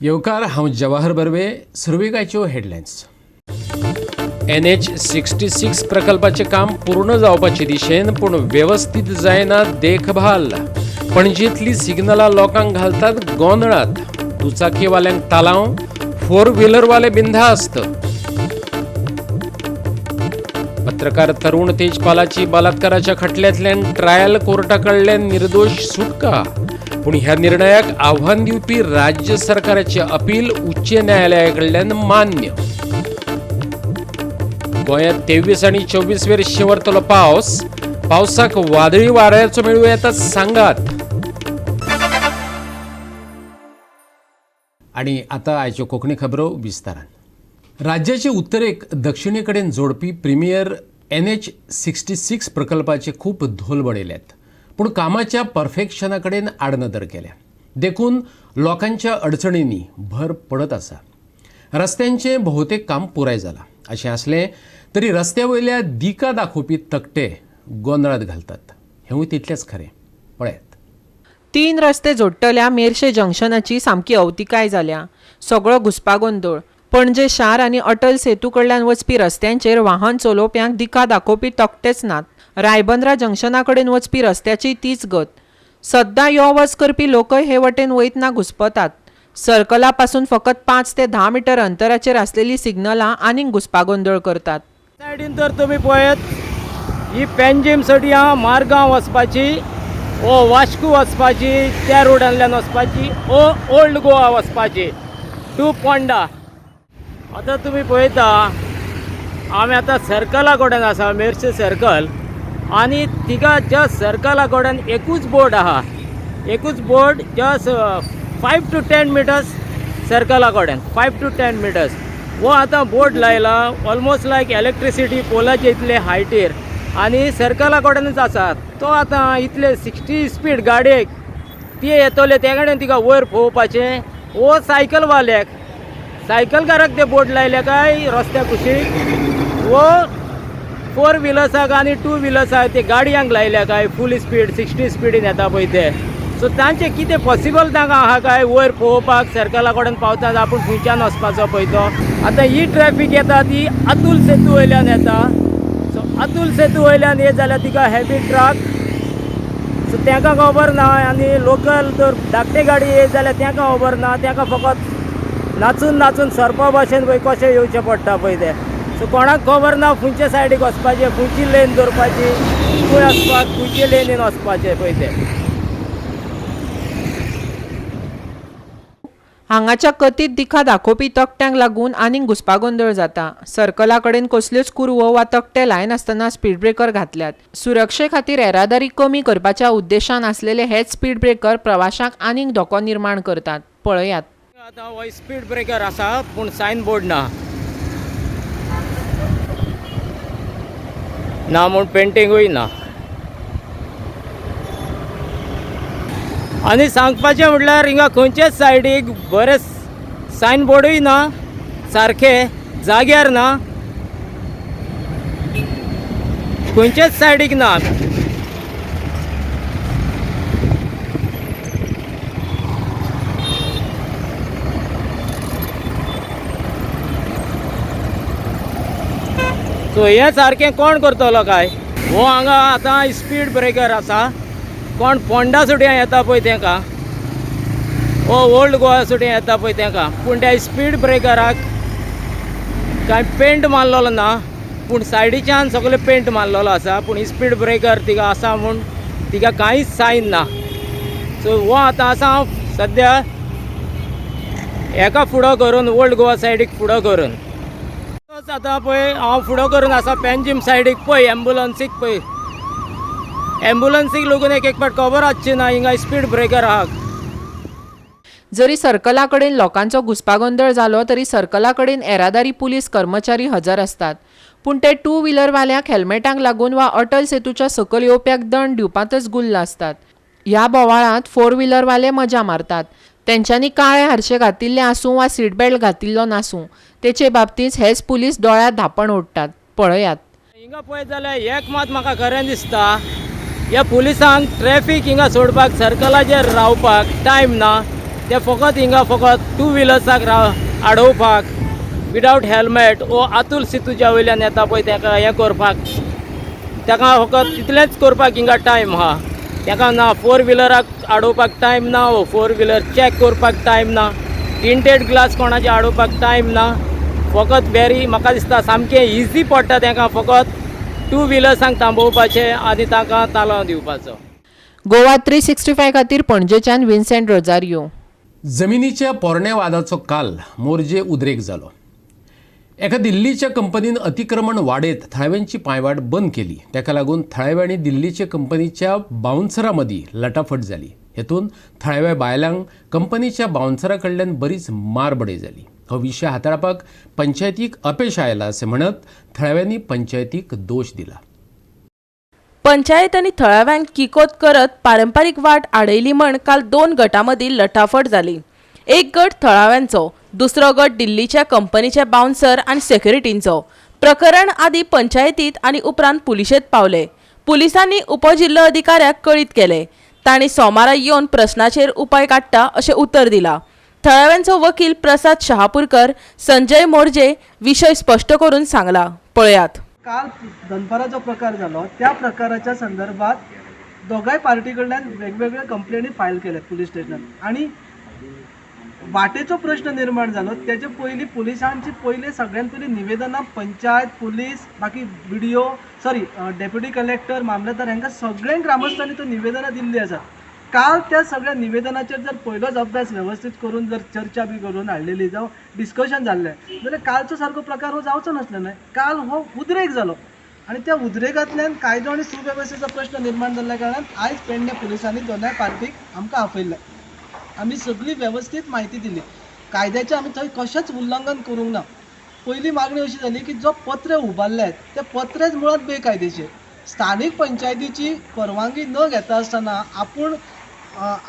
येवकार हांव Jawahar Barve. सुरवेगाच्यो headlines. NH66 प्रकल्पाचे काम पूर्ण जावपाचे दिशेन पूण व्यवस्थित जायना देखभाल. पणजेंतली सिग्नलां लोकांक घालतात गोंधळात. दुचाकीवाल्यांक तालाव, 4 व्हीलरवाले बिनधास्त. पत्रकार तरुण तेजपालाची बलात्काराच्या खटल्यांतल्यान ट्रायल कोर्टा कडल्यान निर्दोष सुटका. पूण ह्या निर्णयाक आव्हान दिवपी राज्य सरकाराचे अपील उच्च न्यायालया कडल्यान मान्य. गोंयांत 23 आनी 24 वेळ शिंवरतलो पावस. पावसाक वादळी वाऱ्याचो मेळूं येता सांगात. आणि आता आयच्यो कोंकणी खबरो विस्तारान. राज्याचे उत्तरेक दक्षिणे कडेन जोडपी प्रिमियर NH66 प्रकल्पाचे खूप धोल बडयल्यात. पूण कामाच्या परफेक्शना कडेन आडनदर केल्या. देखून लोकांच्या अडचणींनी भर पडत आसा. रस्त्यांचे भोवतेक काम पुराय जालां अशें आसलें तरी रस्त्या वयल्या दिका दाखोवपी तकटे गोंधळात घालतात. हेंवूय तितलेंच खरें. पळयात. 3 रस्ते जोडटल्या मेर्शे जंक्शनाची सामकी अवतिकाय जाल्या. सगळो घुसपागोंदळ. पणजे शार आनी अटल सेतू कडल्यान वचपी रस्त्यांचेर वाहन चलोवप्यांक दिका दाखोवपी तकटेच नात. रायबंदरा जंक्शना कडेन वचपी रस्त्याची तीच गत. सद्दां यो वच करपी लोकय हे वटेन वयतना घुसपतात. सर्कला पासून फकत 5 ते 10 मीटर अंतराचेर आसलेली सिग्नलां आनीक घुसपागोंदळ करतात. सायडीन तर तुमी पळयत ही पेंजीम सोडिया मारगांव वचपाची, ओ वास्को वचपाची, त्या रोडांतल्यान वचपाची, ओ ओल्ड गोवा वचपाची टू पोंडा. आतां तुमी पळयता आमी आतां सर्कला कडेन आसा, मेर्शे सर्कल. आनी तिका जस्ट सर्कला कडेन एकूच बोर्ड आहा. एकूच बोर्ड जस्ट 5 to 10 मिटर्स सर्कला कडेन 5 to 10 मिटर्स. वो आतां बोर्ड लायला ऑलमोस्ट लायक इलेक्ट्रिसिटी पोलाचे इतले हायटीर आनी सर्कला कडेनच आसा. तो आतां इतले 60 स्पीड गाडयेक ती येतले त्या कडेन तिका वयर पळोवपाचें. वो सायकलकाराक ते बोर्ड लायले काय रस्त्या कुशीक. वो 4 व्हिलर्साक आनी 2 व्हिलर्साक ते गाडयांक लायल्या काय फूल स्पीड 60 स्पीडीन येता पळय ते. सो तांचे कितें पॉसिबल तांकां आहा काय वयर पळोवपाक सर्कला कडेन पावतात आपूण थंयच्यान वचपाचो पळय तो. आतां ही ट्रॅफिक येता ती अतुल सेतू वयल्यान येता. सो अतुल सेतू वयल्यान येत जाल्यार तिका हेवी ट्रक. सो तांकां खबर ना. आनी लोकल तर धाकटे गाडी येत जाल्यार तांकां खबर ना. तांकां फकत नाचून सरपा भाशेन पळय कशें येवचें पडटा पळय ते. सो कोणाक खबर ना खंयचे सायडीक वचपाचें, खंयची लेन धरपाची, खंय वचपाक, खंयचे लेनीन वचपाचें पळय ते. हांगाच्या कथीत दिका दाखोवपी तकट्यांक लागून आनीक घुसपागोंदळ जाता. सर्कला कडेन कसल्योच कुरवो वा तकटे लायनासतना स्पीड ब्रेकर घातल्यात. सुरक्षे खातीर येरादारी कमी करपाच्या उद्देशान आसलेले हेच स्पीड ब्रेकर प्रवाशांक आनीक धोको निर्माण करतात. पळयात. आतां हो स्पीड ब्रेकर आसा पूण सायन बोर्ड ना म्हूण पेंटिंगूय ना. आनी सांगपाचें म्हटल्यार हिंगा खंयचेच सायडीक बरें सायन बोर्डूय ना, सारखे जाग्यार ना, खंयचेच सायडीक ना. सो हें सारकें कोण करतलो काय. हो हांगा आतां स्पीड ब्रेकर आसा. कोण पोंडा सुट्यां येता पळय तांकां, ओ ओल्ड गोवा सुट्यां येता पळय तांकां. पूण त्या स्पीड ब्रेकराक कांय पेंट मारलेलो ना. पूण सायडीच्यान सगळे पेंट मारलेलो आसा. पूण स्पीड ब्रेकर तिका आसा म्हूण तिका कांयच सायन ना. सो हो आतां आसा सद्या एका फुडो करून ओल्ड गोवा सायडीक फुडो करून. आतां पळय हांव फुडो करून आसा पेंजीम सायडीक पळय एम्बुलन्सीक पळय. एम्बुलन्सीक लागून एक फावट खबर आसची ना हिंगा स्पीड ब्रेकर आहा. जरी सर्कला कडेन लोकांचो घुसपागोंदळ जालो तरी सर्कला कडेन येरादारी पुलीस कर्मचारी हजर आसतात. पूण ते 2 व्हीलरवाल्यांक हेल्मेटांक लागून वा अटल सेतूच्या सकयल येवप्याक दंड दिवपांतच गुल्ल आसतात. ह्या बोवाळांत 4 व्हीलरवाले मजा मारतात. तेंच्यांनी काळे हारशे घातिल्ले आसूं वा सीट बेल्ट घातिल्लो नासूं तेचे बाबतींत हेच पुलीस दोळ्यांत धांपण ओडटात. पळयात. हिंगा पळयत जाल्यार एक मात म्हाका खरें दिसता, ह्या पुलिसांक ट्रॅफिक हिंगा सोडपाक सर्कलाचेर रावपाक टायम ना. ते फकत हिंगा फकत टू व्हिलर्साक आडोवपाक विदाउट हेल्मेट वो आतूल सितूच्या वयल्यान येता पळय ताका हें करपाक ताका फकत तितलेंच करपाक हिंगा टायम आहा ताका ना फोर व्हिलराक आडोवपाक टायम ना वो फोर व्हिलर चॅक करपाक टायम ना टिंटेड ग्लास कोणाचे आडोवपाक टायम ना फकत वेरी म्हाका दिसता सामकें इजी पडटा ताका फकत टू व्हिलर्सांक थांबोवपाचें आनी ताका तालो दिवपाचो. गोवा 365 खातीर पणजेच्यान विन्सेंट रोजारियो. जमिनीच्या पोरण्या वादाचो काल मोरजे उद्रेक जालो. एका दिल्लीच्या कंपनीन अतिक्रमण वाडयत थळाव्यांची पांयवाट बंद केली. ताका लागून थळाव्या आनी दिल्लीच्या कंपनीच्या बाउन्सरां मदीं लटाफट जाली. हेतून थळाव्या बायलांक कंपनीच्या बाउन्सरा कडल्यान बरीच मारबडय जाली. हो विशय हाताळपाक पंचायतीक अपेश आयला असे म्हणत थळाव्यांनी पंचायतीक दोश दिला. पंचायत आनी थळाव्यांक किकोत करत पारंपारीक वाट आडयली म्हण काल 2 गटां मदीं लटाफट जाली. एक गट थळाव्यांचो, दुसरो गट दिल्लीच्या कंपनीचे बाउन्सर आनी सेक्युरिटींचो. प्रकरण आदी पंचायतीत आनी उपरांत पुलिशेंत पावले. पुलिसांनी उपजिल्लो अधिकाऱ्याक कळीत केले. तांणी सोमारा येवन प्रस्नाचेर उपाय काडटा अशें उतर दिलां. थळाव्यांचो वकील प्रसाद शहापूरकर संजय मोरजे विशय स्पश्ट करून सांगला. पळयात. काल दनपारा जो प्रकार जालो त्या प्रकाराच्या संदर्भात दोगांय पार्टी कडल्यान वेगवेगळे कंप्लेनी फायल केल्यात पुलीस स्टेशनात आनी वाटेचो प्रश्न निर्माण जालो तेजे पयलीं पुलिसांची सगळ्यात पयलीं निवेदनां पंचायत पुलीस बाकी व्हिडिओ डेप्युटी कलेक्टर मामलेदार हांकां सगळ्या ग्रामस्थांनी तो निवेदनां दिल्ली आसात. काल त्या सगळ्या निवेदनाचेर जर पयलोच अभ्यास व्यवस्थित करून जर चर्चा बी करून हाडलेली जावं डिस्कशन जाल्लें जाल्यार कालचो सारको प्रकार हो जावचो नासलो न्हय. काल हो उद्रेक जालो आनी त्या उद्रेकांतल्यान कायदो आनी सुवेवस्थेचो प्रश्न निर्माण जाल्ल्या कारणान आयज पेडणे पुलिसांनी दोनाय पार्टीक आमकां आपयल्ले. आमी सगळी वेवस्थीत म्हायती दिली. कायद्याचें आमी थंय कशेंच उल्लंघन करूंक ना. पयली मागणी अशी जाली की जो पत्रे उबारल्यात ते पत्रेच मुळात बेकायदेशीर. स्थानीक पंचायतीची परवानगी न घेता आसतना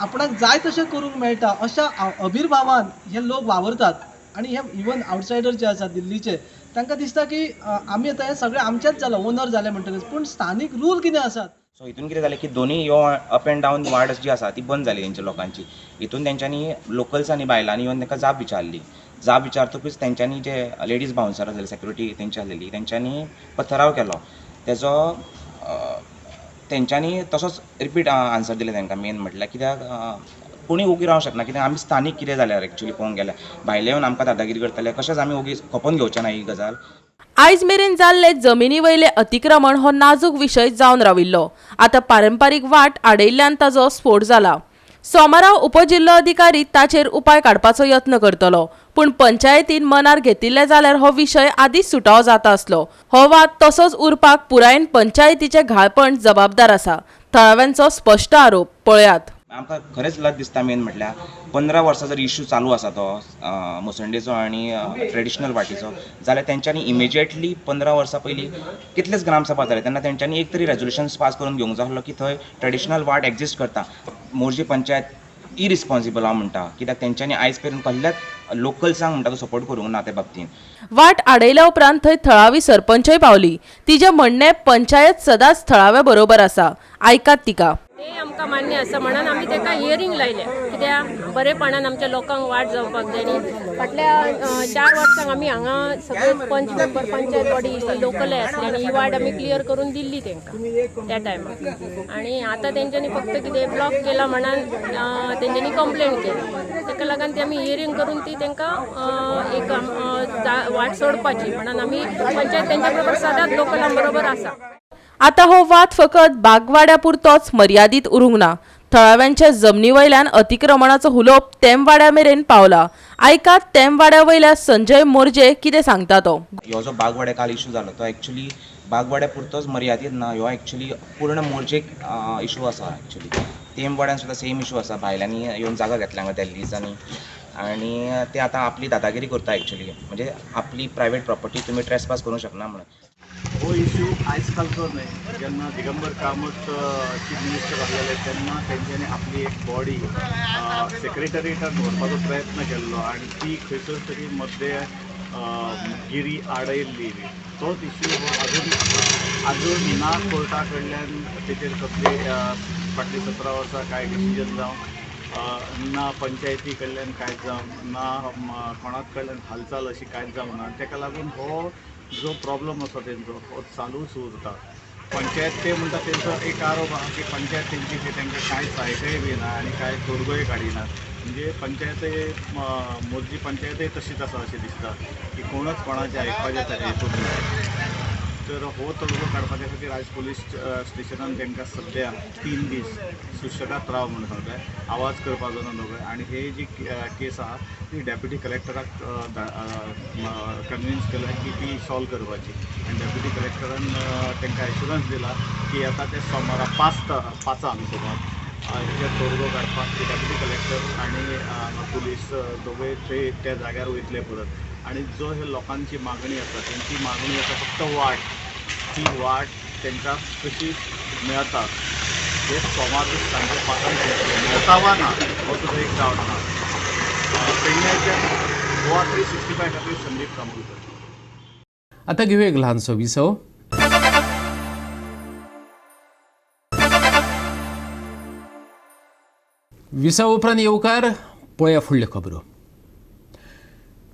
आपणाक जाय तशें करूंक मेळटा अशा अभिर्भावान हे लोक वावरतात आनी हे इवन आउटसायडर जे आसात दिल्लीचे तांकां दिसता की आमी आतां हे सगळें आमचेच जाला ओनर जाले म्हणटकच पूण स्थानीक रूल कितें आसात. सो हितून कितें जालें की दोनी यो अप एंड डावन वार्ड जी आसा ती बंद जाली तेंच्या लोकांची. हितून तेंच्यांनी लोकल्स आनी बायलांनी येवन तांकां जाप विचारली. जाप विचारतकूच तेंच्यांनी जे लेडीज बाउन्सर आसलेले सेक्युरिटी तेंची आसलेली तेंच्यांनी पथराव केलो. तेजो तेंच्यांनी तसोच रिपीट आन्सर दिले तांकां. मेन म्हटल्यार कित्याक कोणी ओगी रावंक शकना कित्याक आमी स्थानीक कितें जाल्यार एक्चुअली पळोवंक गेल्यार भायले येवन आमकां दादागिरी करतले कशेंच आमी ओगी खपोवन घेवचें ना ही गजाल. आयज मेरेन जाल्ले जमिनी वयले अतिक्रमण हो नाजूक विशय जावन राविल्लो. आतां पारंपारीक वाट आडयिल्ल्यान ताजो स्फोट जाला. सोमारा उपजिल्लो अधिकारी ताचेर उपाय काडपाचो यत्न करतलो. पूण पंचायतीन मनार घेतिल्ले जाल्यार हो विशय आदींच सुटावो जाता आसलो. हो वाद तसोच उरपाक पुरायेन पंचायतीचे घाळपण जबाबदार आसा. थळाव्यांचो स्पश्ट आरोप. पळयात. आमकां खरेंच लज दिसता मेन म्हटल्यार 15 वर्सां जर इश्यू चालू आसा तो मुसंडेचो आनी ट्रेडिशनल वाटीचो जाल्यार तेंच्यांनी इमिजिएटली 15 वर्सां पयलीं कितलेच ग्रामसभा जाले तेन्ना तेंच्यांनी एक तरी रेजोल्युशन्स पास करून घेवंक जाय आसलो की थंय ट्रेडिशनल वाट एक्जिस्ट करता. मोरजी पंचायत इरिस्पॉन्सिबल हांव म्हणटा कित्याक तेंच्यांनी आयज पर्यंत कसल्याच लोकल्सांक म्हणटा तो सपोर्ट करूंक ना त्या बाबतींत. वाट आडयल्या उपरांत थंय थळावी सरपंचय पावली. तिचे म्हणणे पंचायत सदांच थळाव्या बरोबर आसा. आयकात तिका. ते आमकां मान्य आसा म्हणून आमी ताका हियरींग लायल्या कित्याक बरेपणान आमच्या लोकांक वाट जावपाक जाय न्ही. फाटल्या 4 वर्सांक आमी हांगा सगळे पंच मेंबर पंचायत बॉडी लोकल आसले आनी ही वाट आमी क्लियर करून दिल्ली तांकां त्या टायमार. आनी आतां तेंच्यांनी फक्त कितें ब्लॉक केला म्हणून तेंच्यांनी कंप्लेंट केली. ताका लागून ते आमी हियरींग करून ती तांकां एक वाट सोडपाची म्हणून आमी पंचायत तेंच्या बरोबर सदांच लोकलां बरोबर आसा. आता हो वाद फकत बागवाड्या पुरतोच मर्यादीत उरूंक ना. थळाव्यांच्या जमनी वयल्यान अतिक्रमणाचो हुलोप तेमवाड्या मेरेन पावला. आयकात तेमवाड्या वयल्या संजय मोरजे कितें सांगता तो. ह्यो जो बागवाड्या काल इश्यू जालो तो एक्चुअली बागवाड्या पुरतोच मर्यादीत ना. ह्यो एक्चुअली पूर्ण मोरजेक इश्यू आसा. एक्चुअली तेमवाड्यान सुद्दां सेम इश्यू आसा. भायल्यांनी येवन जागा घेतल्या हांगा दिल्लीजांनी आनी ते आतां आपली दादागिरी करता एक्चुअली म्हणजे आपली प्रायवेट प्रॉपर्टी तुमी ट्रेसपास करूंक शकना म्हणून. हो इश्यू आयज कालचो न्हय. जेन्ना दिगंबर कामत चीफ मिनिस्टर आसलेले तेन्ना तेंच्यांनी आपली एक बॉडी सेक्रेटरिएटान दवरपाचो प्रयत्न केल्लो आनी ती खंयसर तरी मध्य गिरी आडयल्ली. तोच इश्यू हो अजून ना कोर्टा कडल्यान तेचेर कसली फाटली 17 वर्सां कांय डिसिजन जावं ना पंचायती कडल्यान कांयच जावं ना कोणाक कडल्यान हालचाल अशी कांयच जावं ना. ताका लागून हो जो प्रॉब्लम आसा तेंचो हो चालूच उरता. पंचायत ते म्हणटा तेंचो एक आरोप आहा की पंचायत तेंची तांकां कांय सहायताय बी ना आनी कांय तोडगोय काडिनात. म्हणजे पंचायत मोरजी पंचायतय तशीच आसा अशें दिसता की कोणूच कोणाचें आयकपाचें हेतून ना. तर हो तोडगो काडपाच्या खातीर आयज पुलीस स्टेशनान तांकां सद्या 3 दीस सुशेगाद राव म्हणून सांगताय, आवाज करपाचो ना नोकय. आनी हे जी केस आहा ती डेप्युटी कलेक्टराक कन्विन्स केला की ती सॉल्व करपाची. आनी डेप्युटी कलेक्टरान तांकां एश्युरन्स दिला की येता ते सोमारा 5 सुमार हे तोडगो काडपाक ते डेप्युटी कलेक्टर आनी पुलीस दोगूय थंय त्या जाग्यार वयतले परत. आनी जो हे लोकांची मागणी आसा तेंची मागणी आसा फक्त वाट, ती वाट तांकां कशी मेळटा हे सोमार दीस सांजे 5 मेळटा वा ना हो सुद्दां एक डावट आहा. पेडण्याच्या गोवा 365 खातीर संदीप कामोलकर. आता घेऊया एक ल्हानसो विसव. विसव उपरांत येवकार पळया फुडल्यो खबरो.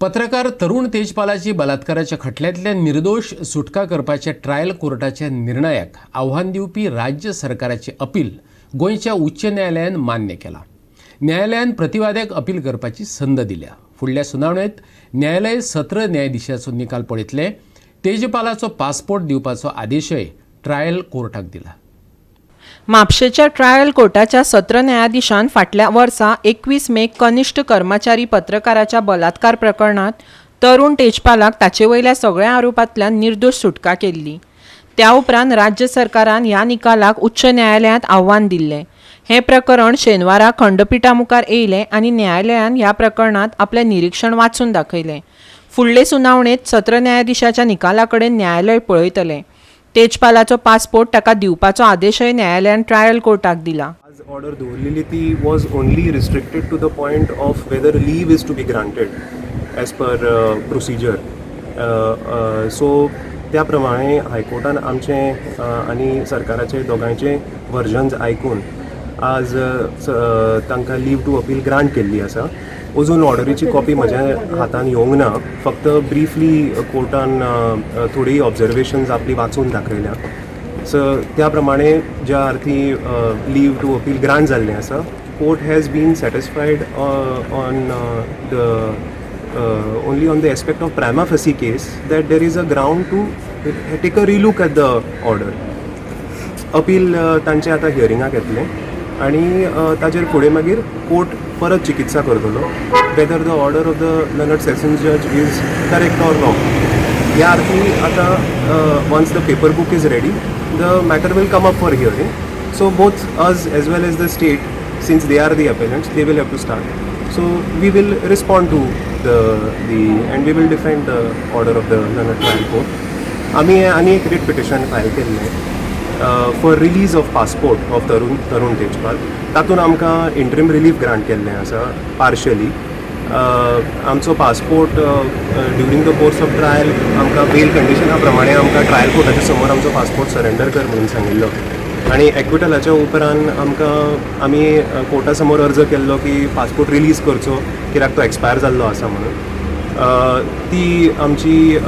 पत्रकार तरुण तेजपालाची बलात्काराच्या खटल्यांतल्यान निर्दोश सुटका करपाच्या ट्रायल कोर्टाच्या निर्णयाक आव्हान दिवपी राज्य सरकाराचे अपील गोंयच्या उच्च न्यायालयान मान्य केला. न्यायालयान प्रतिवाद्याक अपील करपाची संद दिल्या. फुडल्या सुनावणेंत न्यायालय सत्र न्यायाधीशाचो निकाल पळयतले. तेजपालाचो पासपोर्ट दिवपाचो आदेशय ट्रायल कोर्टाक दिला. म्हापशेच्या ट्रायल कोर्टाच्या सत्र न्यायाधीशान फाटल्या वर्सा 21 मेक कनिश्ठ कर्मचारी पत्रकाराच्या बलात्कार प्रकरणात तरुण तेजपालाक ताचे वयल्या सगळ्या आरोपांतल्यान निर्दोश सुटका केल्ली. त्या उपरांत राज्य सरकारान ह्या निकालाक उच्च न्यायालयांत आव्हान दिल्लें. हें प्रकरण शेनवारा खंडपिठा मुखार येयलें आनी न्यायालयान ह्या प्रकरणात आपलें निरीक्षण वाचून दाखयलें. फुडले सुनावणेंत सत्र न्यायाधीशाच्या निकाला कडेन न्यायालय पळयतलें. तेजपालाचो पासपोर्ट ताका दिवपाचो आदेशय न्यायालयान ट्रायल कोर्टाक दिला. आज ऑर्डर दवरलेली ती was only restricted to the point of whether leave is to be granted as per procedure. So त्या प्रमाणे हायकोर्टान आमचें आनी सरकाराचे दोगांयचे वर्जन्स आयकून आज तांकां लीव टू अपील ग्रांट केल्ली आसा. अजून ऑर्डरीची कॉपी म्हज्या हातान येवंक ना. फक्त ब्रिफली कोर्टान थोडी ऑब्जर्वेशन्स आपली वाचून दाखयल्या. सो त्या प्रमाणे ज्या अर्थी लीव टू अपील ग्रांट जाल्लें आसा, court has been satisfied on the only on the aspect of prima facie case that there is a ground to take a relook at the order. Appeal तांचे आतां हियरिंगाक येतलें आनी ताजेर फुडें मागीर court परत चिकित्सा करतलो whether the order of the learned sessions जज इज करेक्ट ऑर रॉंग. ह्या अर्थी आतां once the paper book is ready the matter will come up for hearing. So both us as well as the state, since they are the appellants, they will have to start. So we will respond to the and we will defend the order of the learned trial court. आमी आनी एक writ petition file केल्लें for release of passport of तरुण तेजपाल. तातूंत आमकां interim relief grant केल्लें आसा partially. आमचो passport during the course of trial आमकां बेल कंडिशना प्रमाणे आमकां ट्रायल कोर्टाच्या समोर आमचो पासपोर्ट सरेंडर कर म्हणून सांगिल्लो. आनी एक्विटलाच्या उपरांत आमी कोर्टा समोर अर्ज केल्लो की पासपोर्ट रिलीज करचो कित्याक तो एक्सपायर जाल्लो आसा म्हणून. ती आमची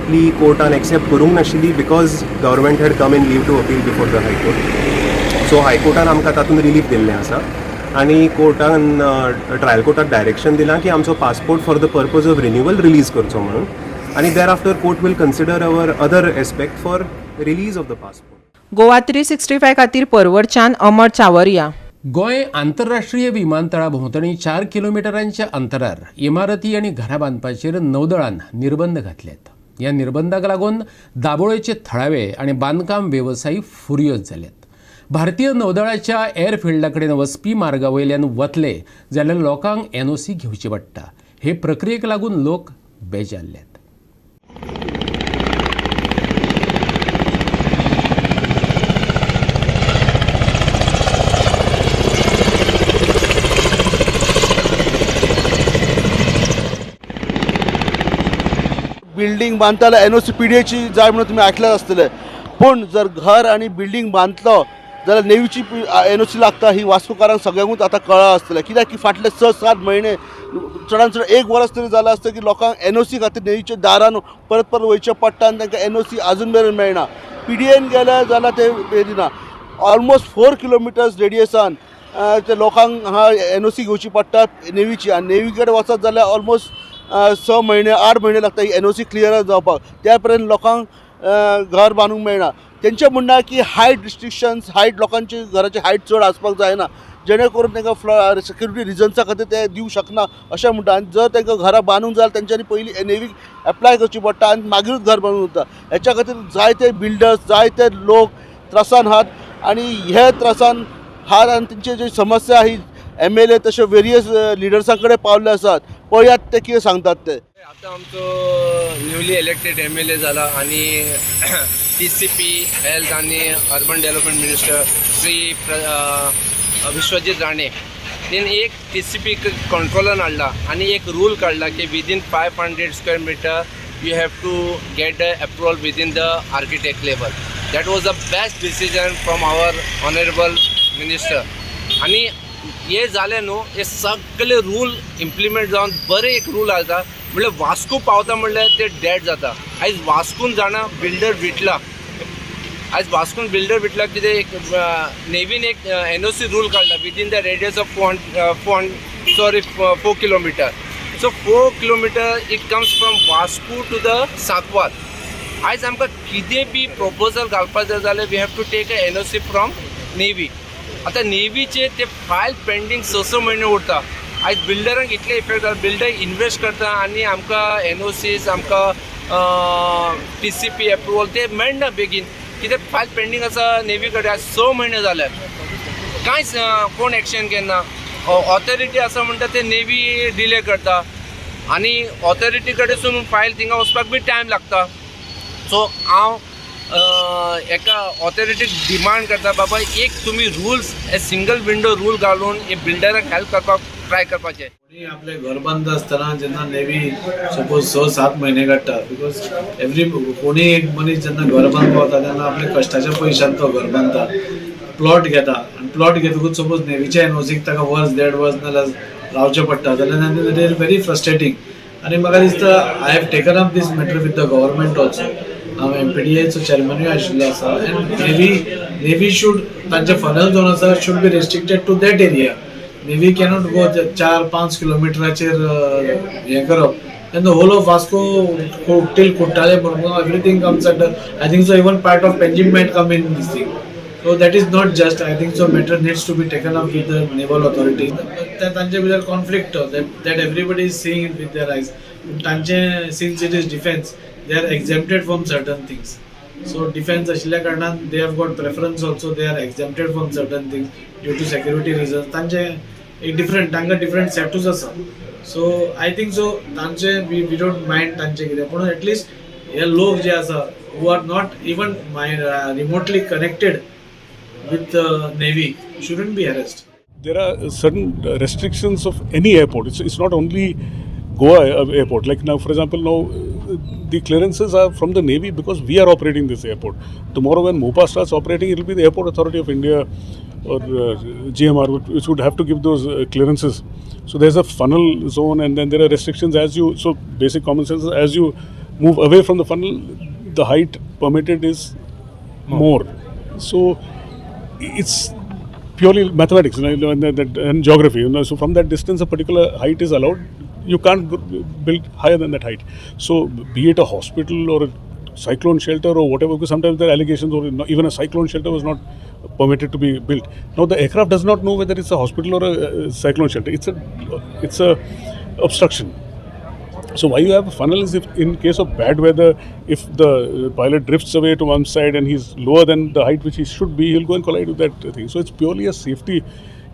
प्ली कोर्टान एक्सेप्ट करूंक नाशिल्ली because government had come in leave to appeal before the high court. So हायकोर्टान आमकां तातूंत रिलीफ दिल्लें आसा आनी कोर्टान ट्रायल कोर्टाक डायरेक्शन दिलां की आमचो passport for the purpose of renewal release करचो म्हणून. आनी thereafter court will consider our other aspect for release of the passport. Goa 365 खातीर परवरच्यान अमर चावरिया. गोंय आंतरराष्ट्रीय विमानतळा भोंवतणी 4 किलोमिटरांच्या अंतरार इमारती आनी घरां बांदपाचेर नौदळान निर्बंध घातल्यात. ह्या निर्बंधाक लागून दाबोळेचे थळावे आनी बांदकाम वेवसायी फुर्योज जाल्यात. भारतीय नौदळाच्या एअरफिल्डा कडेन वचपी मार्गा वयल्यान वतले जाल्यार लोकांक NOC घेवची पडटा. हे प्रक्रियेक लागून लोक बेजारल्यात. बिल्डिंग बांदताना NOC PDAची जाय म्हणून तुम्ही ऐकलं असतले. पण जर घर आणि बिल्डिंग बांधलो जाल्यार नेवीची NOC लागता ही वास्कोकारांक सगळ्यांकूच आतां कळ्ळां आसतलें, कित्याक की फाटले 6-7 म्हयने चडांत चड 1 वर्स तरी जालां आसता की लोकांक NOC खातीर नेवीच्या दारान परत परत वयचें पडटा आनी तांकां NOC आजून मेरेन मेळना. PDAन गेले जाल्यार ते दिना. ऑलमोस्ट 4 किलोमिटर्स रेडियसान ते लोकांक हांगा NOC घेवची पडटा नेवीची, आनी नेवी कडेन वचत जाल्यार ऑलमोस्ट 6 म्हयने 8 म्हयने लागता ही NOC क्लियर जावपाक. त्या पर्यंत लोकांक घर बांदूंक मेळना. तेंचें म्हणणें की हायट रिस्ट्रिक्शन्स, हायट लोकांची घराची हायट चड आसपाक जायना, जेणे करून तांकां सिक्युरिटी रिजन्सा खातीर ते दिवंक शकना अशें म्हणटा. आनी जर तांकां घरां बांदूंक जाय तेंच्यांनी पयलीं नेवीक एप्लाय करची पडटा आनी मागीरूच घर बांदूंक जाता. हेच्या खातीर जायते बिल्डर्स, जायते लोक त्रासान आहात आनी हे त्रासान हार आनी तेंची जी समस्या ही MLA तशे वेरियस लिडर्सां कडेन पावल्ले आसात. पळयात ते कितें सांगतात ते. आता आमचो न्यूली इलेक्टेड MLA जाला आणि TCP हेल्थ आणि urban development minister Shri Vishwajit Rane त्यांनी एक TCP कंट्रोलन हाडला आणि एक रूल काढला की within 500 square metre you have to get the approval within the architect level. That was the best decision from our honorable minister. आणि हे जाले न्हू, हे सगळे रूल इम्प्लिमेंट जावन बरे एक रूल आसा म्हणल्यार वास्को पावता म्हणल्यार ते डेड जाता. आयज वास्कून जाणा बिल्डर विटला, आयज वास्कून बिल्डर विटला कितें एक नेवीन एक NOC रूल काडला within the radius of 4 kilometre. So 4 kilometre it comes from Vasco to the Sancoale. आयज आमकां कितें बी प्रपोजल घालपाक जाय जाल्यार we have to take a NOC from navy. आतां नेवीचे ते फायल पेंडींग 6 म्हयने उरता. आयज बिल्डरांक इतले इफेक्ट जाला, बिल्डर इन्वेस्ट करता आनी आमकां NOCs आमकां TCP एप्रुवल ते मेळना बेगीन, कितें फायल पेंडींग आसा नेवी कडेन. आज 6 म्हयने जाल्यात कांयच कोण एक्शन घेना. ऑथॉरिटी आसा म्हणटा ते नेवी डिले करता आनी ऑथॉरिटी कडेसून फायल थिंगा वचपाक बी टायम लागता. सो हांव एका ऑथॉरिटीक डिमांड करता, बाबा एक तुमी रूल्स सिंगल विंडो रूल घालून हे बिल्डरांक हेल्प करपाक ट्राय करपाचें. कोणी आपले घर बांदता आसतना जेन्ना नेवी सपोज 6-7 म्हयने काडटा, बिकॉज कोणी एक मनीस जेन्ना घर बांदपाक वता तेन्ना आपल्या कश्टाच्या पयशांत तो घर बांदता, प्लॉट घेता आनी प्लॉट घेतकूच सपोज नेवीच्या NOCक ताका वर्स 1.5 वर्स नाल्यार रावचें पडटा जाल्यार इट इज व्हेरी फ्रस्ट्रेटींग. आनी म्हाका दिसता I have taken up this matter with the government also. हांव MPDAचो चेअरमॅनूय आशिल्लो आसा एंड नेवी शूड तांचे फनल जोन आसा should be restricted to that area. Navy cannot go 4-5 किलोमिटराचेर हें करप. And the whole of Vasco till Kuttale, Murmur, everything comes under. I think so. Even part of Penjim might come in this thing. So that is not just. I think so. Matter needs to be taken up with the naval authority. That Tanje conflict that everybody is seeing it with their eyes. Tanje, since it is defense, they are exempted from certain things. So defense ashilla karnan they have got preference also. They are exempted from certain things due to security reasons. Tanje a different status asa. So I think so. Tanje we don't mind Tanje kide, but at least हे लोक जे आसा who are not even remotely connected with Navy shouldn't be harassed. There are certain restrictions of any airport. It's not only Goa airport. Like now, for example, now the clearances are from the Navy because we are operating this airport. Tomorrow when MOPA starts operating, it will be the Airport Authority of India or GMR which would have to give those clearances. So there's a funnel zone and then there are restrictions as you, so basic common sense, as you move away from the funnel, the height permitted is more. So it's purely mathematics, and geography. So from that distance, a particular height is allowed. You can't build higher than that height. So be it a hospital or a cyclone shelter or whatever, because sometimes there are allegations or even a cyclone shelter was not permitted to be built. Now the aircraft does not know whether it's a hospital or a cyclone shelter. It's a obstruction. So why you have a funnel is if in case of bad weather, if the pilot drifts away to one side and he's lower than the height which he should be, he'll go and collide with that thing. So it's purely a safety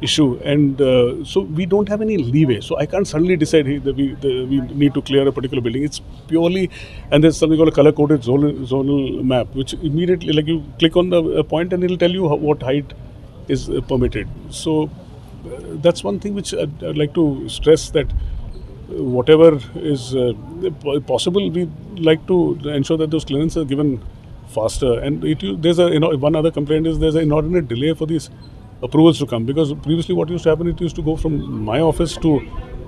issue, and so we don't have any leeway. So I can't suddenly decide that we need to clear a particular building. It's purely, and there's something called a color-coded zonal map, which immediately, like you click on the point and it'll tell you what height is permitted. So that's one thing which I'd like to stress, that whatever is possible, we like to ensure that those clearances are given faster. And there's one other complaint is there's an inordinate delay for these approvals to come, because previously what used to happen, it used to go from my office to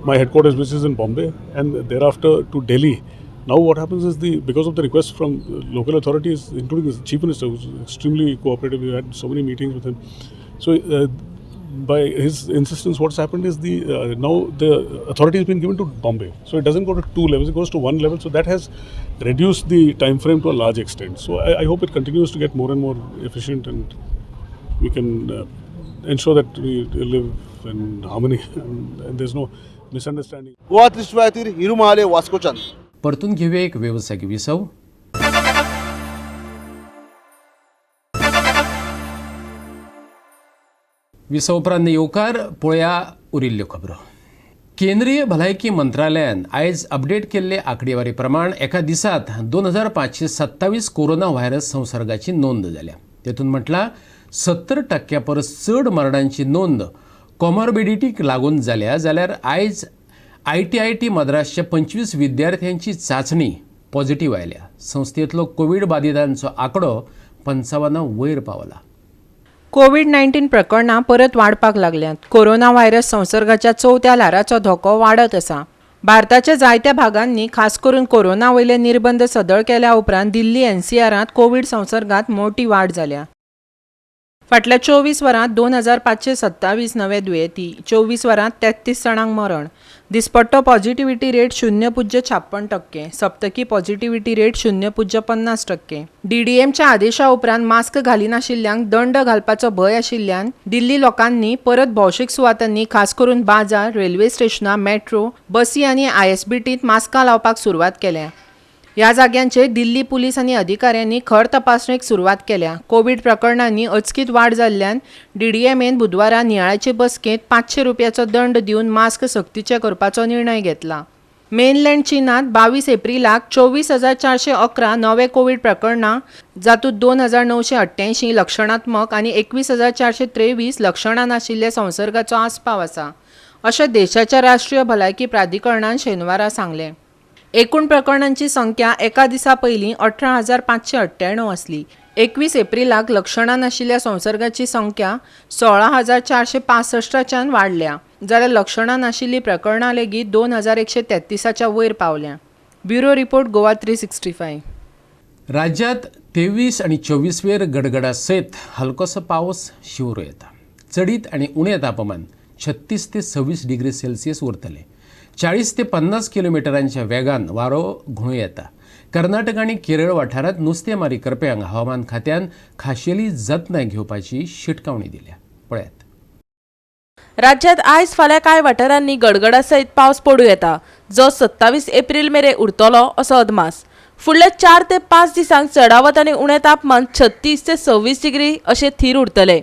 my headquarters, which is in Bombay, and thereafter to Delhi. Now what happens is because of the request from local authorities, including the Chief Minister, who's extremely cooperative, we had so many meetings with him. So by his insistence, what's happened is now the authority has been given to Bombay. So it doesn't go to 2 levels, it goes to 1 level. So that has reduced the time frame to a large extent. So I hope it continues to get more and more efficient, and we can ensure that we live in harmony and there's no misunderstanding. Goa 365 Hiru Mahale वास्कोच्यान. परतून घेऊया एक व्यावसायिक विसव. विसव उपरांत येवकार पळया उरिल्ल्यो खबरो. केंद्रीय भलायकी मंत्रालयान आयज अपडेट केल्ले आंकडेवारी प्रमाण एका दिसात 2527 कोरोना व्हायरस संसर्गाची नोंद जाल्या. तेतून म्हटला 70% परस चड मरणांची नोंद कॉमॉर्बिडिटीक लागून जाल्या. जाल्यार आयज IIT मद्रासच्या 25 विद्यार्थ्यांची चाचणी पॉझिटिव्ह आयल्या. संस्थेतलो कोविड बाधितांचो आंकडो 55 वयर पावला. कोविड-19 प्रकरणां परत वाडपाक लागल्यात. कोरोना व्हायरस संसर्गाच्या 4थ्या ल्हाराचो धोको वाडत आसा. भारताच्या जायत्या भागांनी खास करून कोरोना वयले निर्बंध सदळ केल्या उपरांत दिल्ली NCRांत कोविड संसर्गात मोठी वाड जाल्या. फाटल्या 24 वरांत 2527 नवे दुयेंती, 24 वरांत 33 जाणांक मरण. दिसपट्टो पॉझिटिव्हिटी रेट 0.56%, सप्तकी पॉझिटिव्हिटी रेट 0.50%. DDMच्या आदेशा उपरांत मास्क घालिनाशिल्ल्यांक दंड घालपाचो भंय आशिल्ल्यान दिल्ली लोकांनी परत भौशीक सुवातांनी खास करून बाजार, रेल्वे स्टेशनां, मेट्रो, बसी आनी ISBTंत मास्कां लावपाक सुरवात केल्या. ह्या जाग्यांचेर दिल्ली पुलीस आनी अधिकाऱ्यांनी खर तपासणेक सुरवात केल्या. कोविड प्रकरणांनी अचकीत वाड जाल्ल्यान DDMन बुधवारा नियाळाचे बसकेंत ₹500 दंड दिवन मास्क सक्तीचे करपाचो निर्णय घेतला. मेनलँड चीनांत 22 एप्रिलाक 24,411 नवे कोविड प्रकरणां, जातूंत 2,988 लक्षणात्मक आनी 21,423 लक्षणां नाशिल्ले संसर्गाचो आस्पाव आसा, अशें देशाच्या राष्ट्रीय भलायकी प्राधिकरणान शेनवारा सांगलें. एकूण प्रकरणांची संख्या एका दिसा पयलीं 18,598 आसली. 21 एप्रिलाक लक्षणां नाशिल्ल्या संसर्गाची संख्या 16,465च्यान वाडल्या. जाल्यार लक्षणां नाशिल्लीं प्रकरणां लेगीत 2,133च्या वयर पावल्या. Bureau report Goa 365. राज्यात 23 आणि 24 वेर गडगडा सयत हलकोसो पावस शिवरो येता. चडीत आणि उणें तापमान 36 ते 26 डिग्री सेल्सियस उरतले. 40 ते 50 किलोमिटरांच्या वेगान वारो घुंवू येता. कर्नाटक आणि केरळ वाठारांत नुस्तेमारी करप्यांक हवामान खात्यान खाशेली जतनाय घेवपाची शिटकावणी दिल्या. पळयात. राज्यात आयज फाल्यां कांय वाठारांनी गडगडा सयत पावस पडूं येता, जो 27 एप्रिल मेरेन उरतलो असो अदमास. फुडल्या 4 ते 5 दिसांक चडावत आनी उणें तापमान 36 ते 26 डिग्री अशें थीर उरतले.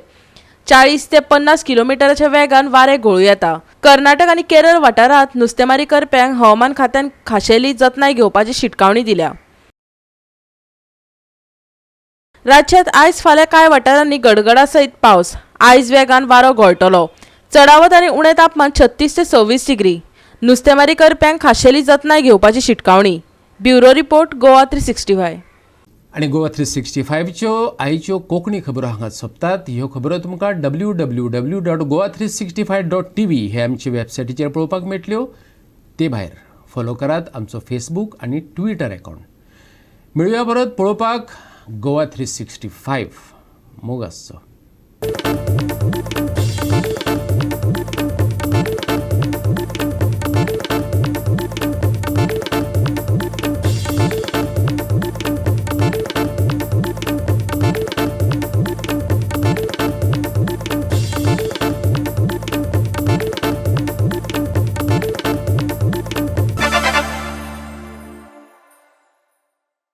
40 ते 50 किलोमिटराच्या वेगान वारे घोळू येता. कर्नाटक आनी केरळ वाठारांत नुस्तेमारी करप्यांक हवामान खात्यान खाशेली जतनाय घेवपाची शिटकावणी दिल्या. राज्यात आयज फाल्यां कांय वाठारांनी गडगडा सयत पावस. आयज वेगान वारो घोळटलो. चडावत आनी उणें तापमान 36 ते 26 डिग्री. नुस्तेमारी करप्यांक खाशेली जतनाय घेवपाची शिटकावणी. Bureau report Goa 365. आणि गोवा 365च्यो आयच्यो कोंकणी खबरो हांगा सोंपतात. ह्यो खबरो तुमकां www.goa365.tv हे आमचे वेबसायटीचेर पळोवपाक मेळटल्यो. ते भायर फॉलो करात आमचो फेसबूक आनी ट्विटर अकाउंट. मेळुया परत पळोवपाक गोवा 365. मोग आसचो.